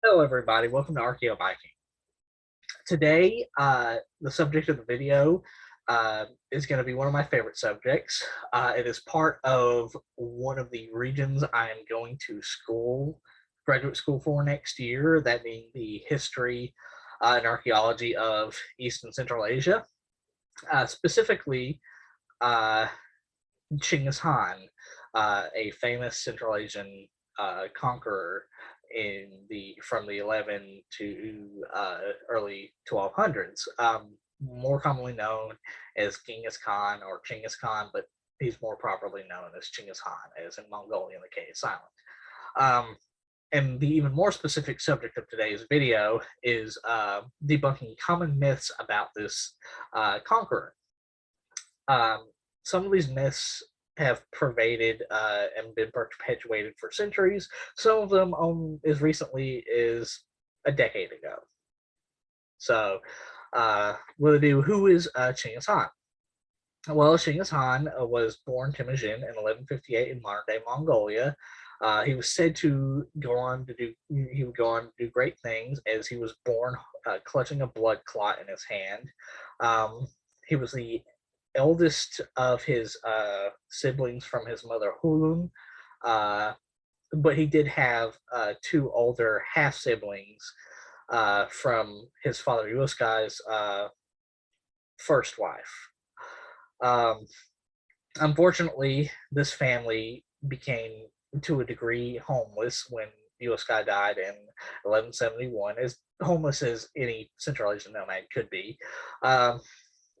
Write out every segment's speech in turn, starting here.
Hello, everybody. Welcome to Archaeobiking. Today, the subject of the video is going to be one of my favorite subjects. It is part of one of the regions I am going to graduate school for next year, that being the history and archaeology of East and Central Asia, specifically uh, Chinggis Khan, a famous Central Asian conqueror from the 11 to early 1200s, more commonly known as Genghis Khan or Chinggis Khan, but he's more properly known as Chinggis Khan, as in Mongolian the K is silent. And the even more specific subject of today's video is debunking common myths about this conqueror. Some of these myths have pervaded and been perpetuated for centuries. Some of them as recently as a decade ago. So, what to do? Who is Chinggis Khan? Well, Chinggis Khan was born Temujin in 1158 in modern-day Mongolia. He was said to go on to do great things, as he was born clutching a blood clot in his hand. He was the eldest of his siblings from his mother Hulun, but he did have two older half siblings from his father Yuskai's first wife. Unfortunately, this family became, to a degree, homeless when Yuskai died in 1171, as homeless as any Central Asian nomad could be.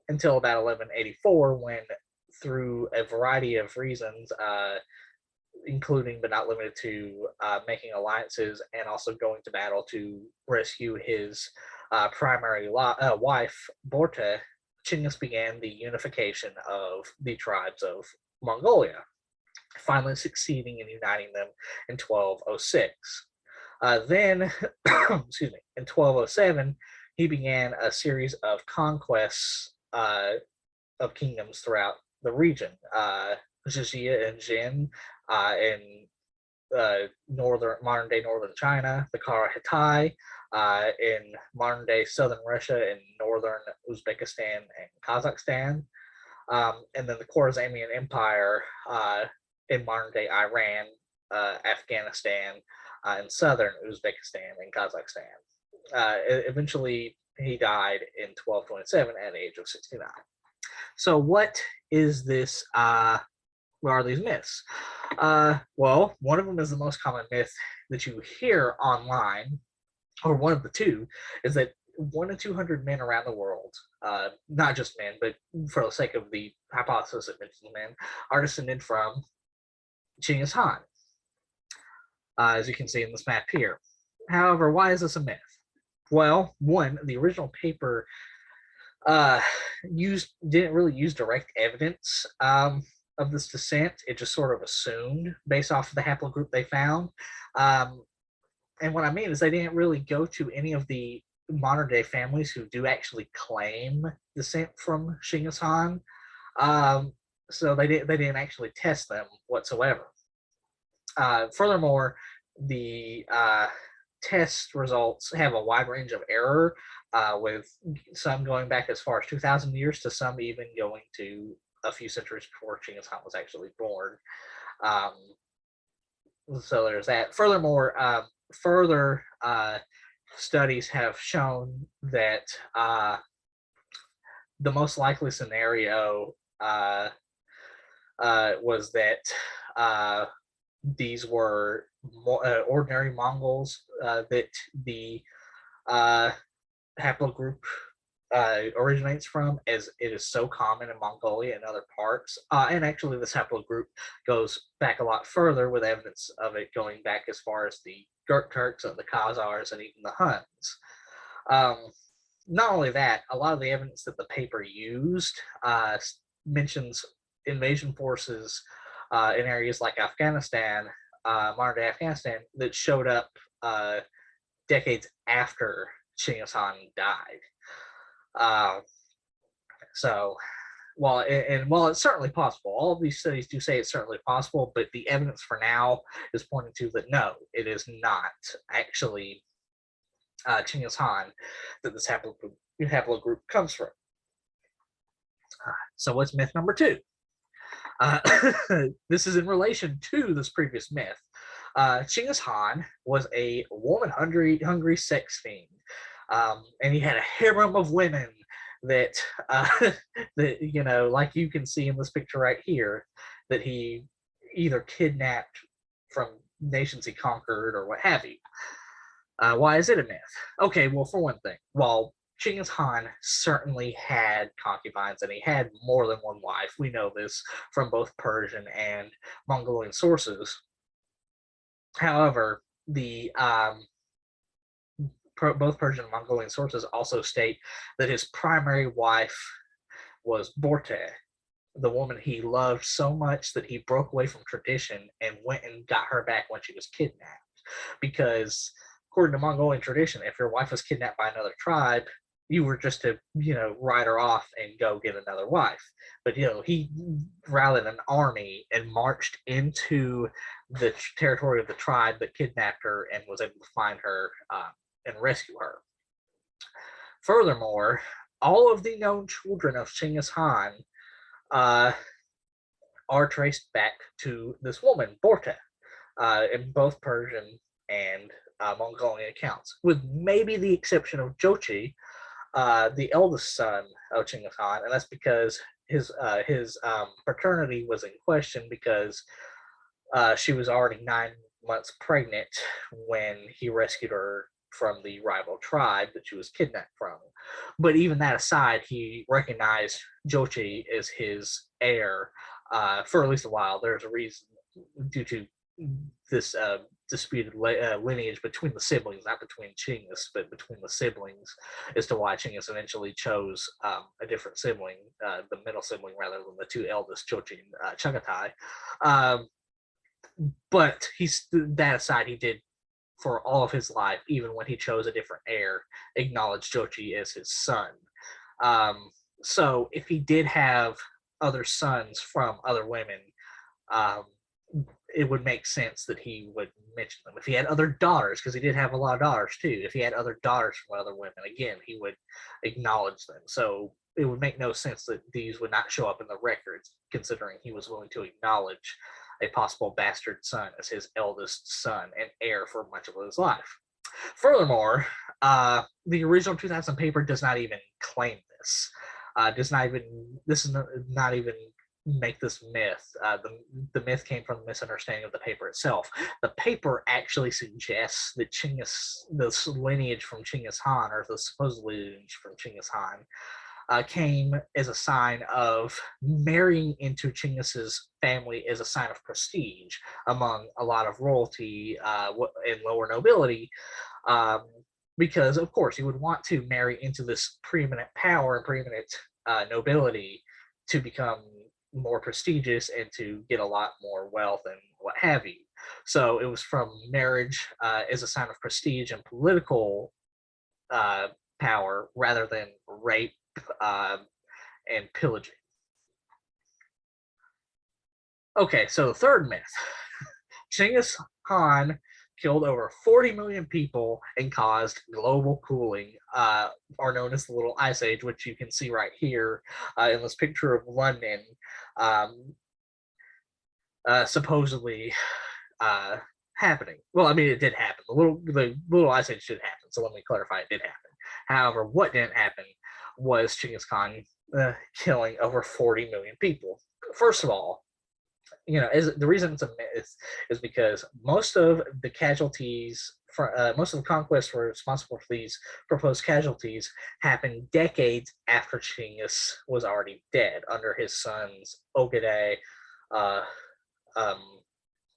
Until about 1184, when, through a variety of reasons, including but not limited to making alliances and also going to battle to rescue his primary wife, Borte, Chinggis began the unification of the tribes of Mongolia, finally succeeding in uniting them in 1206. Then, excuse me, in 1207, he began a series of conquests of kingdoms throughout the region. Zhezhia and Jin in modern-day northern China, the Kara Hittite in modern-day southern Russia and northern Uzbekistan and Kazakhstan, and then the Khwarezmian Empire in modern-day Iran, Afghanistan, and southern Uzbekistan and Kazakhstan. Eventually, he died in 1227 at the age of 69. So what is this? What are these myths? Well, one of them is the most common myth that you hear online, or one of the two, is that 1 in 200 men around the world, not just men, but for the sake of the hypothesis it mentions men, are descended from Chinggis Khan, as you can see in this map here. However, why is this a myth? Well, one, the original paper didn't really use direct evidence of this descent. It just sort of assumed based off of the haplogroup they found. And what I mean is they didn't really go to any of the modern day families who do actually claim descent from Chinggis Khan. So they didn't actually test them whatsoever. Furthermore, the test results have a wide range of error, with some going back as far as 2,000 years to some even going to a few centuries before Chinggis Khan was actually born. So there's that. Furthermore, further studies have shown that the most likely scenario was that these were ordinary Mongols that the haplogroup originates from, as it is so common in Mongolia and other parts. And actually, this haplogroup goes back a lot further, with evidence of it going back as far as the Gurk Turks and the Khazars and even the Huns. Not only that, a lot of the evidence that the paper used mentions invasion forces in areas like Afghanistan, modern-day Afghanistan, that showed up decades after Chinggis Khan died. So, while it's certainly possible, all of these studies do say it's certainly possible, but the evidence for now is pointing to that no, it is not actually Chinggis Khan that this haplogroup comes from. So what's myth number 2? This is in relation to this previous myth. Chinggis Khan was a woman-hungry sex fiend, and he had a harem of women that, that like you can see in this picture right here, that he either kidnapped from nations he conquered or what have you. Why is it a myth? Okay, well, for one thing, while Chinggis Khan certainly had concubines and he had more than one wife, we know this from both Persian and Mongolian sources. However, both Persian and Mongolian sources also state that his primary wife was Borte, the woman he loved so much that he broke away from tradition and went and got her back when she was kidnapped. Because according to Mongolian tradition, if your wife was kidnapped by another tribe, you were just to, write her off and go get another wife. But, he rallied an army and marched into the territory of the tribe that kidnapped her and was able to find her and rescue her. Furthermore, all of the known children of Chinggis Khan are traced back to this woman, Borte, in both Persian and Mongolian accounts, with maybe the exception of Jochi, the eldest son of Chinggis Khan, and that's because his paternity was in question because she was already 9 months pregnant when he rescued her from the rival tribe that she was kidnapped from. But even that aside, he recognized Jochi as his heir for at least a while. There's a reason due to this disputed lineage between the siblings, not between Chinggis, but between the siblings, as to why Chinggis eventually chose a different sibling, the middle sibling, rather than the 2 eldest, Jochi and Chagatai. But that aside, he did, for all of his life, even when he chose a different heir, acknowledge Jochi as his son. So if he did have other sons from other women, it would make sense that he would mention them. If he had other daughters, because he did have a lot of daughters too, if he had other daughters from other women, again, he would acknowledge them. So it would make no sense that these would not show up in the records, considering he was willing to acknowledge a possible bastard son as his eldest son and heir for much of his life. Furthermore, the original 2000 paper does not even claim this. This is not even make this myth. The myth came from the misunderstanding of the paper itself. The paper actually suggests that this lineage from Chinggis Khan, or the supposed lineage from Chinggis Khan, came as a sign of marrying into Chinggis's family as a sign of prestige among a lot of royalty and lower nobility, because of course you would want to marry into this preeminent power and preeminent nobility to become more prestigious and to get a lot more wealth and what have you. So it was from marriage as a sign of prestige and political power rather than rape and pillaging. Okay, so the third myth. Chinggis Khan killed over 40 million people and caused global cooling, are known as the Little Ice Age, which you can see right here in this picture of London, supposedly happening. Well, I mean, it did happen. The Little Ice Age did happen, so let me clarify, it did happen. However, what didn't happen was Chinggis Khan killing over 40 million people. First of all, the reason it's a myth is because most of the casualties, most of the conquests were responsible for these proposed casualties happened decades after Chinggis was already dead, under his sons Ogedei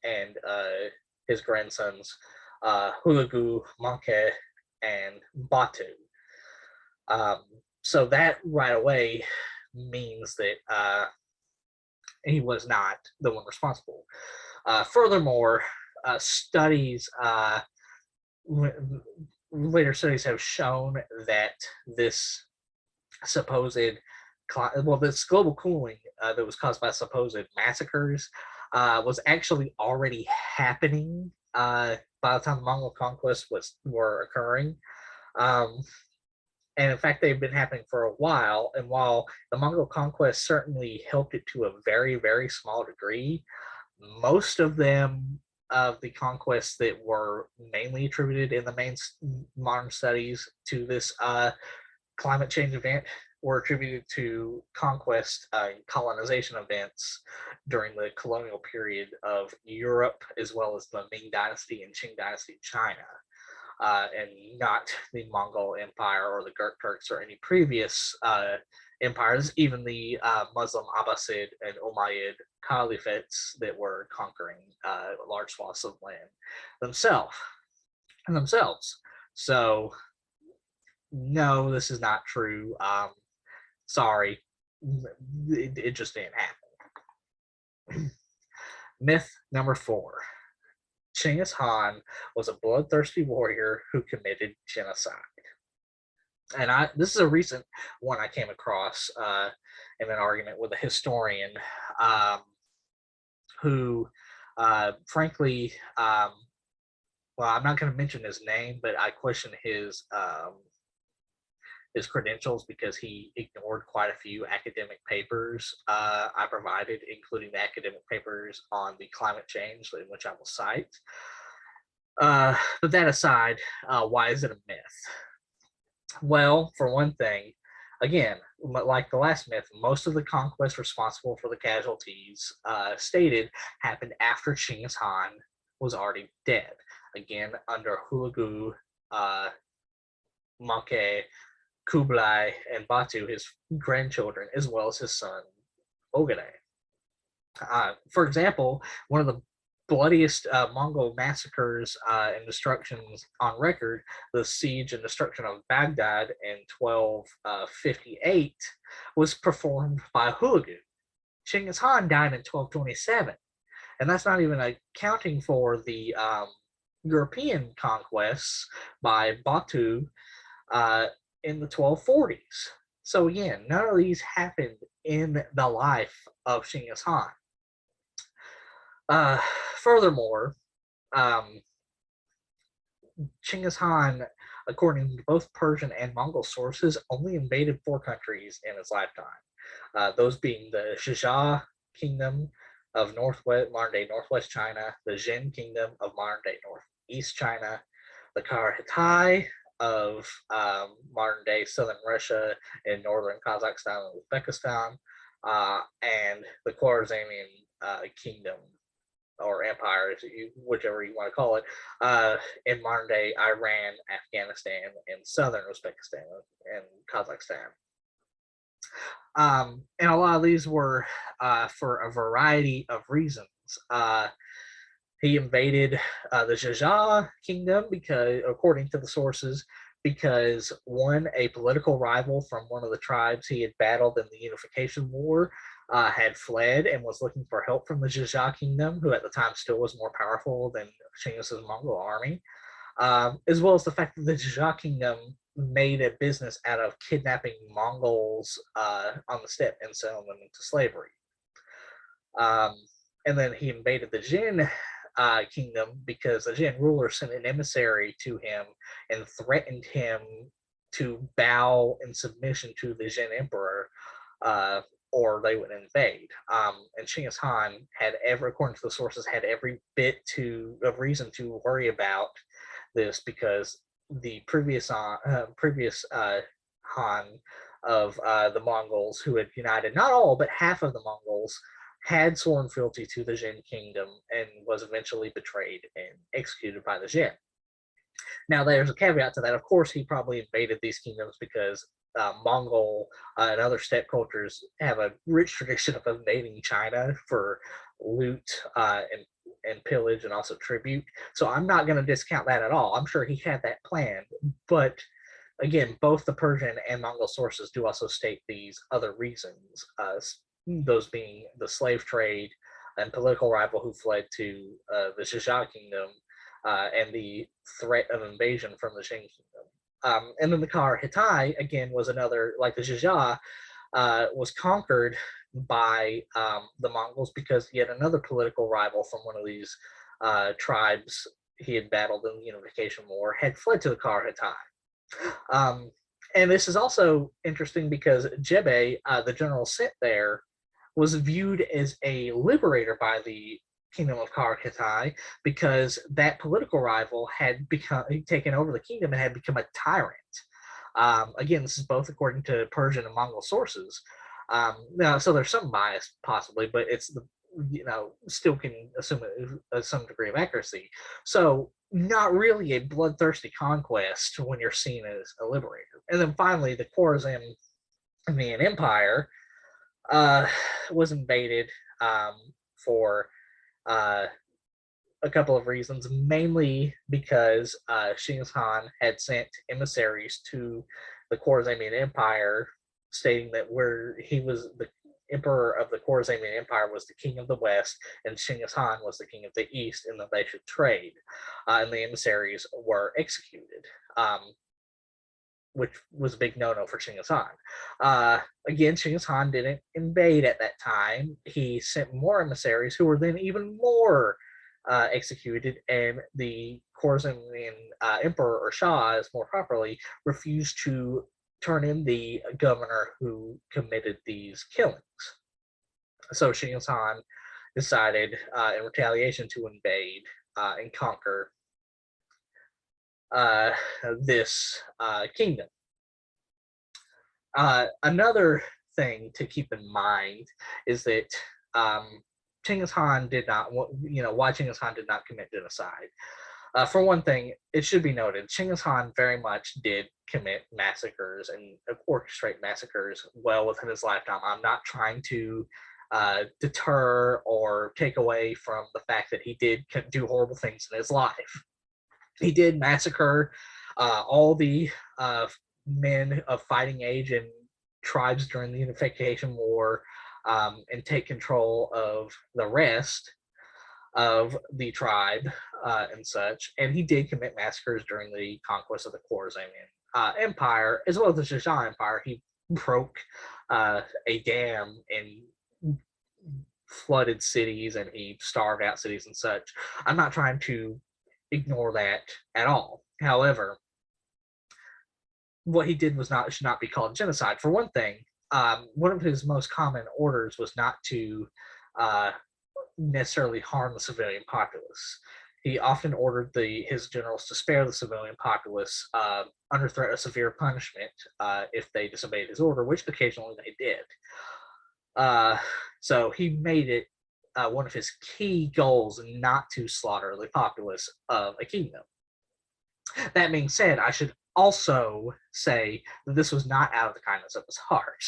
and his grandsons Hulagu, Manke, and Batu. So that right away means that he was not the one responsible. Furthermore, later studies have shown that this this global cooling that was caused by supposed massacres was actually already happening by the time the Mongol conquests were occurring. Um, and in fact, they've been happening for a while. And while the Mongol conquest certainly helped it to a very, very small degree, most of them of the conquests that were mainly attributed in the main modern studies to this climate change event were attributed to conquest and colonization events during the colonial period of Europe, as well as the Ming Dynasty and Qing Dynasty China. And not the Mongol Empire or the Turks or any previous empires, even the Muslim Abbasid and Umayyad caliphates that were conquering large swaths of land themselves. So, no, this is not true. Sorry, it just didn't happen. Myth number 4. Chinggis Khan was a bloodthirsty warrior who committed genocide. And this is a recent one I came across in an argument with a historian who, frankly, well, I'm not going to mention his name, but I question his credentials because he ignored quite a few academic papers I provided, including the academic papers on the climate change, in which I will cite. But that aside, why is it a myth? Well, for one thing, again, like the last myth, most of the conquests responsible for the casualties stated happened after Chinggis Khan was already dead. Again, under Hulagu, Mankey, Kublai, and Batu, his grandchildren, as well as his son, Ogedei. For example, one of the bloodiest Mongol massacres and destructions on record, the siege and destruction of Baghdad in 1258, was performed by Hulagu. Chinggis Khan died in 1227, and that's not even accounting for the European conquests by Batu in the 1240s. So again, none of these happened in the life of Chinggis Khan. Furthermore, Chinggis Khan, according to both Persian and Mongol sources, only invaded 4 countries in his lifetime. Those being the Shih kingdom of modern-day northwest China, the Jin kingdom of modern-day northeast China, the Karahitai of modern-day southern Russia and northern Kazakhstan and Uzbekistan, and the Khwarezmian kingdom or empire, whichever you want to call it, in modern-day Iran, Afghanistan, and southern Uzbekistan and Kazakhstan. And a lot of these were for a variety of reasons. He invaded the Zhezha kingdom because, according to the sources, because one, a political rival from one of the tribes he had battled in the Unification War had fled and was looking for help from the Zhezha kingdom, who at the time still was more powerful than Chinggis's Mongol army, as well as the fact that the Zhezha kingdom made a business out of kidnapping Mongols on the steppe and selling them into slavery. And then he invaded the Jin kingdom because the Jin ruler sent an emissary to him and threatened him to bow in submission to the Jin emperor, or they would invade. And Chinggis Khan had according to the sources, had every bit of reason to worry about this because the previous Han of the Mongols, who had united not all but half of the Mongols, had sworn fealty to the Jin kingdom and was eventually betrayed and executed by the Jin. Now, there's a caveat to that. Of course, he probably invaded these kingdoms because Mongol and other steppe cultures have a rich tradition of invading China for loot and pillage and also tribute. So I'm not going to discount that at all. I'm sure he had that planned. But again, both the Persian and Mongol sources do also state these other reasons, those being the slave trade and political rival who fled to the Zhezha kingdom, and the threat of invasion from the Shing kingdom. And then the Karahitai, again, was another, like the Zhezha, was conquered by the Mongols because yet another political rival from one of these tribes he had battled in the Unification War had fled to the Karahitai. And this is also interesting because Jebe, the general sent there, was viewed as a liberator by the kingdom of Karakatai because that political rival had become taken over the kingdom and had become a tyrant. Again, this is both according to Persian and Mongol sources. Now, so there's some bias possibly, but it's the still can assume some degree of accuracy. So not really a bloodthirsty conquest when you're seen as a liberator. And then finally, the Khorasan Empire was invaded for uh, a couple of reasons, mainly because Chinggis Khan had sent emissaries to the Khorasan Empire, stating that where he was the emperor of the Khorasan Empire was the king of the West, and Chinggis Khan was the king of the East, and that they should trade. And the emissaries were executed. Which was a big no-no for Chinggis Khan. Again, Chinggis Khan didn't invade at that time. He sent more emissaries who were then even more executed, and the Khorasan emperor, or Shah, as more properly, refused to turn in the governor who committed these killings. So Chinggis Khan decided, in retaliation, to invade and conquer this kingdom. Another thing to keep in mind is that Chinggis Khan did not, why Chinggis Khan did not commit genocide. For one thing, it should be noted, Chinggis Khan very much did commit massacres and orchestrate massacres well within his lifetime. I'm not trying to deter or take away from the fact that he did do horrible things in his life. He did massacre all the men of fighting age and tribes during the Unification War, and take control of the rest of the tribe and such. And he did commit massacres during the conquest of the Khorasan Empire, as well as the Shih Empire. He broke a dam and flooded cities, and he starved out cities and such. I'm not trying to ignore that at all. However, what he did should not be called genocide. For one thing, one of his most common orders was not to necessarily harm the civilian populace. He often ordered his generals to spare the civilian populace under threat of severe punishment if they disobeyed his order, which occasionally they did. So he made it one of his key goals not to slaughter the populace of a kingdom. That being said, I should also say that this was not out of the kindness of his heart.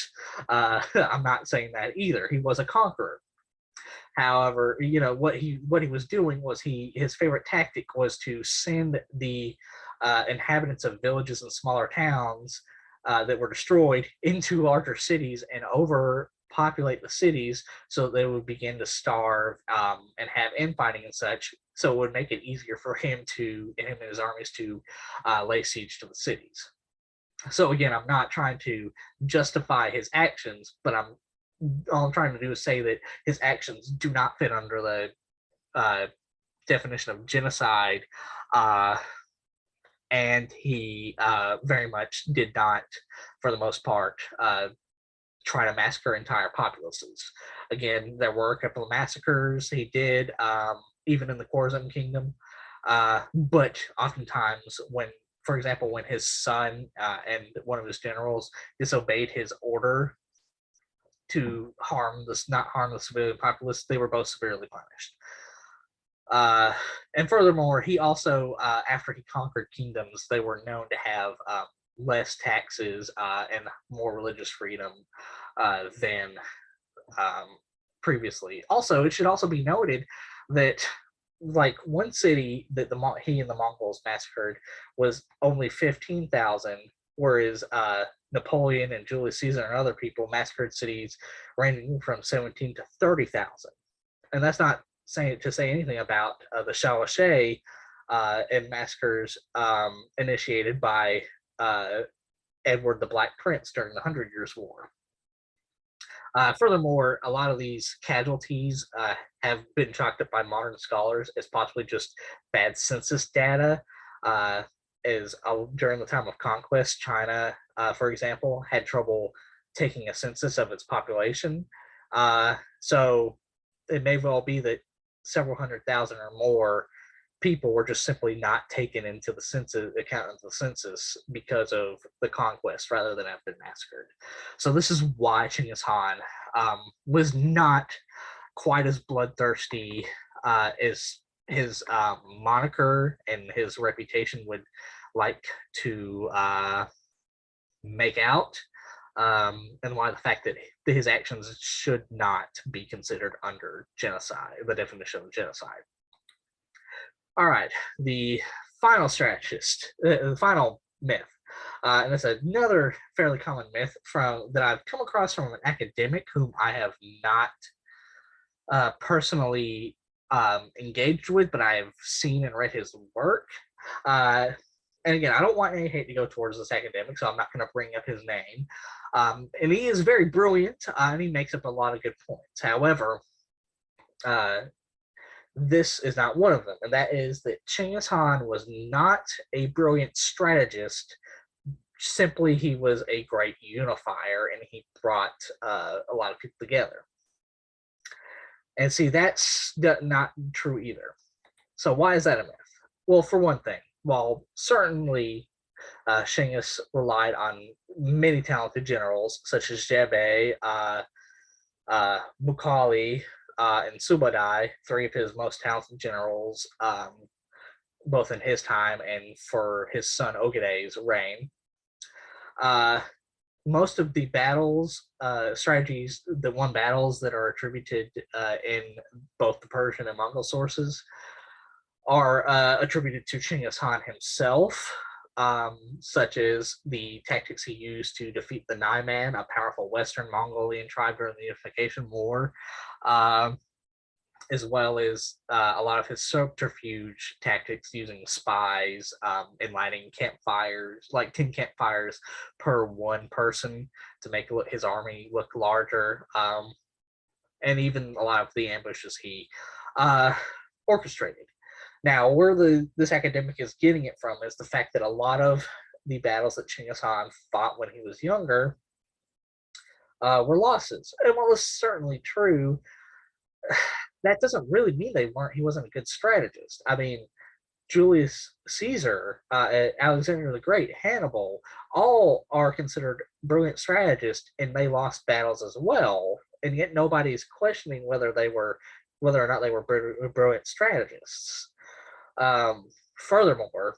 I'm not saying that either. He was a conqueror. However, what he was doing was his favorite tactic was to send the inhabitants of villages and smaller towns that were destroyed into larger cities and overpopulate the cities, so that they would begin to starve and have infighting and such. So it would make it easier for him and his armies to lay siege to the cities. So again, I'm not trying to justify his actions, but all I'm trying to do is say that his actions do not fit under the definition of genocide, and he very much did not, for the most part, try to massacre entire populaces. Again, there were a couple of massacres he did, even in the Khorasan Kingdom, but oftentimes for example, when his son and one of his generals disobeyed his order to not harm the civilian populace, they were both severely punished. And furthermore, he also, after he conquered kingdoms, they were known to have less taxes and more religious freedom than previously. Also, it should also be noted that one city that he and the Mongols massacred was only 15,000, whereas Napoleon and Julius Caesar and other people massacred cities ranging from 17 to 30,000. And that's not to say anything about the Shih and massacres initiated by Edward the Black Prince during the 100 Years' War. Furthermore, a lot of these casualties have been chalked up by modern scholars as possibly just bad census data. is during the time of conquest, China, for example, had trouble taking a census of its population. So it may well be that several 100,000 or more people were just simply not taken into the census account of the census because of the conquest rather than have been massacred. So this is why Chinggis Khan was not quite as bloodthirsty as his moniker and his reputation would like to make out, and why the fact that his actions should not be considered under genocide, the definition of genocide. All right, the final strategist, the final myth, and it's another fairly common myth that I've come across from an academic whom I have not personally engaged with, but I have seen and read his work. And again, I don't want any hate to go towards this academic, so I'm not going to bring up his name. And he is very brilliant, and he makes up a lot of good points. However, this is not one of them, and that is that Chinggis Khan was not a brilliant strategist. Simply, he was a great unifier, and he brought a lot of people together. And see, that's not true either. So why is that a myth? Well, for one thing, while certainly Chinggis relied on many talented generals, such as Jebe, Mukhali, and Subadai, three of his most talented generals, both in his time and for his son Ogedei's reign. Most of the battles, strategies, the won battles that are attributed in both the Persian and Mongol sources are attributed to Chinggis Khan himself, such as the tactics he used to defeat the Naiman, a powerful Western Mongolian tribe during the Unification War, as well as a lot of his subterfuge tactics using spies and lighting campfires, like 10 campfires per one person to make his army look larger, and even a lot of the ambushes he orchestrated. Now, where this academic is getting it from is the fact that a lot of the battles that Chinggis Khan fought when he was younger were losses. And while it's certainly true, that doesn't really mean he wasn't a good strategist. I mean, Julius Caesar, Alexander the Great, Hannibal, all are considered brilliant strategists, and they lost battles as well. And yet nobody's questioning whether or not they were brilliant strategists. Furthermore,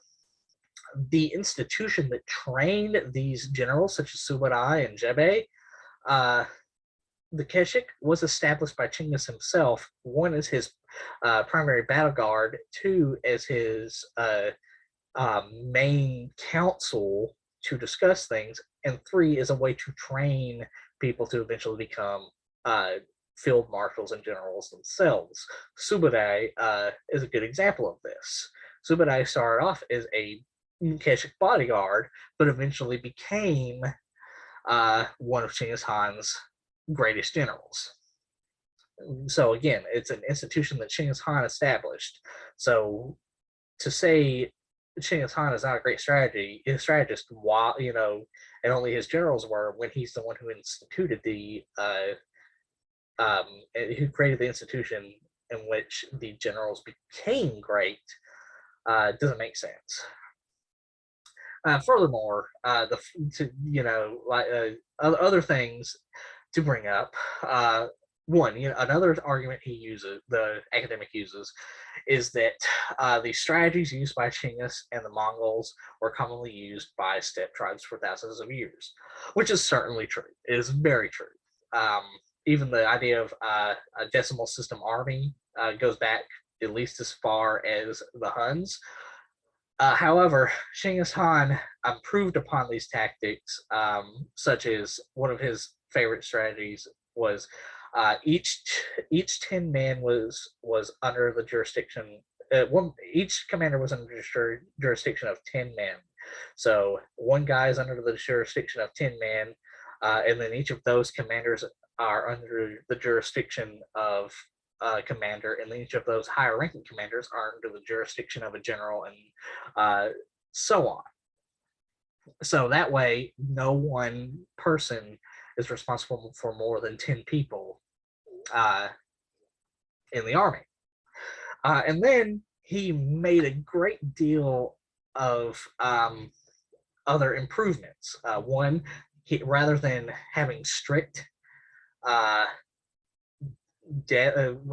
the institution that trained these generals, such as Subadai and Jebe, the Keshik, was established by Chinggis himself, one as his primary battle guard, two as his main council to discuss things, and three as a way to train people to eventually become field marshals and generals themselves. Subadai is a good example of this. Subadai started off as a Keshik bodyguard, but eventually became one of Chinggis Khan's greatest generals. So again, it's an institution that Chinggis Khan established. So to say Chinggis Khan is not a great strategist, while and only his generals were, when he's the one who instituted who created the institution in which the generals became great, doesn't make sense. Furthermore, other things to bring up. One, another argument the academic uses, is that the strategies used by Chinggis and the Mongols were commonly used by steppe tribes for thousands of years, which is certainly true. It is very true. Even the idea of a decimal system army goes back at least as far as the Huns. However, Chinggis Khan improved upon these tactics, such as one of his favorite strategies was each 10 man was under the jurisdiction. Each commander was under the jurisdiction of 10 men. So one guy is under the jurisdiction of 10 men, and then each of those commanders are under the jurisdiction of commander, and each of those higher ranking commanders are under the jurisdiction of a general and so on. So that way, no one person is responsible for more than 10 people in the army. And then he made a great deal of other improvements. One, rather than having strict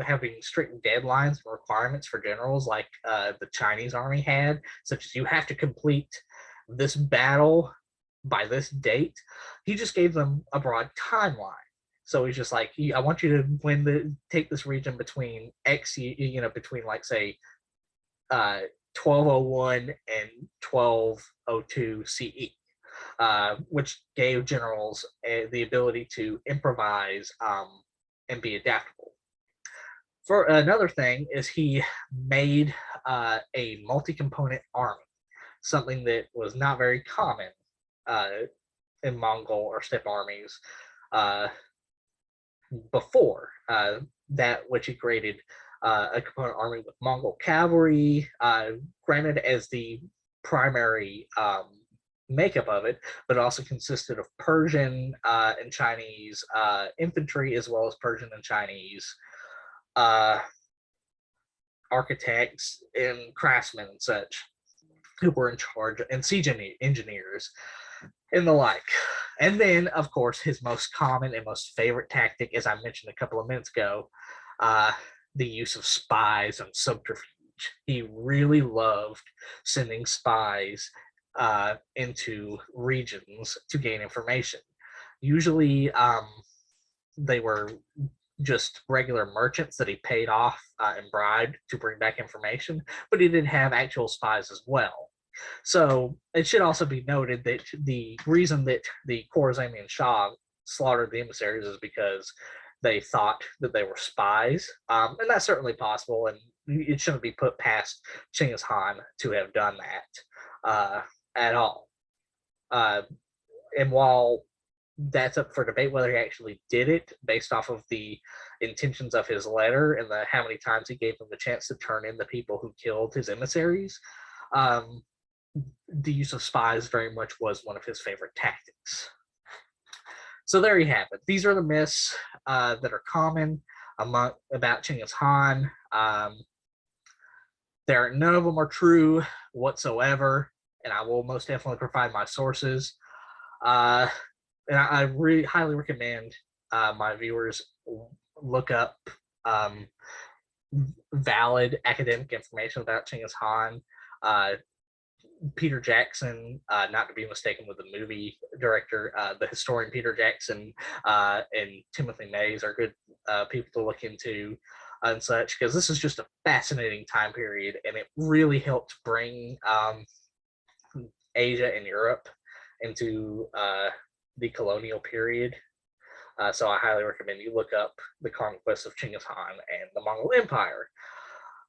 having strict deadlines and requirements for generals like the Chinese army had, such as you have to complete this battle by this date, he just gave them a broad timeline. So he's just like, I want you to take this region between X, between like say 1201 and 1202 CE, which gave generals the ability to improvise and be adaptable. For another thing is he made a multi-component army, something that was not very common in Mongol or steppe armies before that, which he created a component army with Mongol cavalry, granted as the primary makeup of it, but also consisted of Persian and Chinese infantry, as well as Persian and Chinese architects and craftsmen and such, who were in charge, and siege engineers and the like. And then, of course, his most common and most favorite tactic, as I mentioned a couple of minutes ago, the use of spies and subterfuge. He really loved sending spies into regions to gain information. Usually, they were just regular merchants that he paid off and bribed to bring back information, but he did have actual spies as well. So it should also be noted that the reason that the Khwarezmian Shah slaughtered the emissaries is because they thought that they were spies, and that's certainly possible, and it shouldn't be put past Chinggis Khan to have done that at all. And while that's up for debate whether he actually did it based off of the intentions of his letter and how many times he gave them the chance to turn in the people who killed his emissaries, the use of spies very much was one of his favorite tactics. So there you have it. These are the myths that are common about Chinggis Khan. None of them are true whatsoever, and I will most definitely provide my sources. And I really highly recommend my viewers look up valid academic information about Chinggis Khan. Peter Jackson, not to be mistaken with the movie director, the historian Peter Jackson and Timothy Mays are good people to look into and such, because this is just a fascinating time period, and it really helped bring Asia and Europe into the colonial period. So I highly recommend you look up the conquest of Chinggis Khan and the Mongol Empire.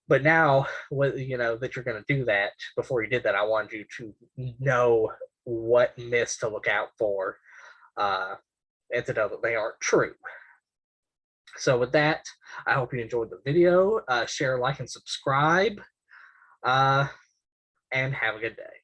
But now, that you're going to do that, before you did that, I wanted you to know what myths to look out for and to know that they aren't true. So with that, I hope you enjoyed the video. Share, like, and subscribe. And have a good day.